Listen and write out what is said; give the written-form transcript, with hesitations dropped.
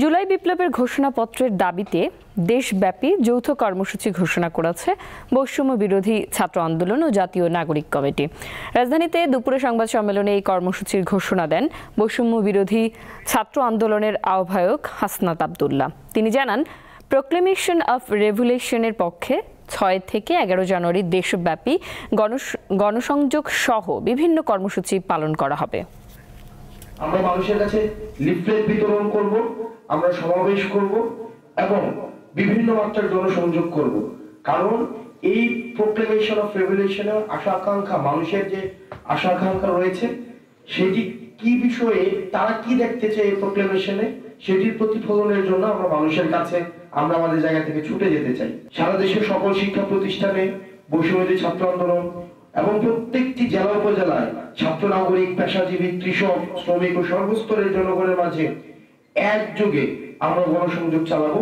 জুলাই বিপ্লবের ঘোষণাপত্রের দাবিতে দেশব্যাপী যৌথ কর্মসূচি ঘোষণা করেছে বৈষম্য বিরোধী ছাত্র আন্দোলন ও জাতীয় নাগরিক কমিটি। রাজধানীতে দুপুরে সংবাদ সম্মেলনে এই কর্মসূচির ঘোষণা দেন বৈষম্য বিরোধী ছাত্র আন্দোলনের আহ্বায়ক হাসনাত আব্দুল্লাহ। তিনি জানান, প্রোক্লেমেশন অফ রেভলিউশনের পক্ষে ৬ থেকে ১১ জানুয়ারি দেশব্যাপী গণসংযোগ সহ বিভিন্ন কর্মসূচি পালন করা হবে। আমরা মানুষের কাছে লিফলেট বিতরণ করব, আমরা সমাবেশ করব এবং বিভিন্ন মাত্রার জনসংযোগ করব। কারণ এই প্রোক্লেমেশন অফ রেভলিউশনের আশা আকাঙ্ক্ষা, মানুষের যে আশা আকাঙ্ক্ষা রয়েছে সেটি কি বিষয়ে, তারা কি দেখতে চায় এই প্রোক্লেমেশনে, সেটির প্রতিফলনের জন্য আমরা মানুষের কাছে আমরা আমাদের জায়গা থেকে ছুটে যেতে চাই। সারা দেশের সকল শিক্ষা প্রতিষ্ঠানে বৈষম্যবিরোধী ছাত্র আন্দোলন এবং প্রত্যেকটি জেলা উপজেলায় ছাত্র, নাগরিক, পেশাজীবী, কৃষক, শ্রমিক ও সর্বস্তরের জনগণের মাঝে একযোগে আমরা গণসংযোগ চালাবো।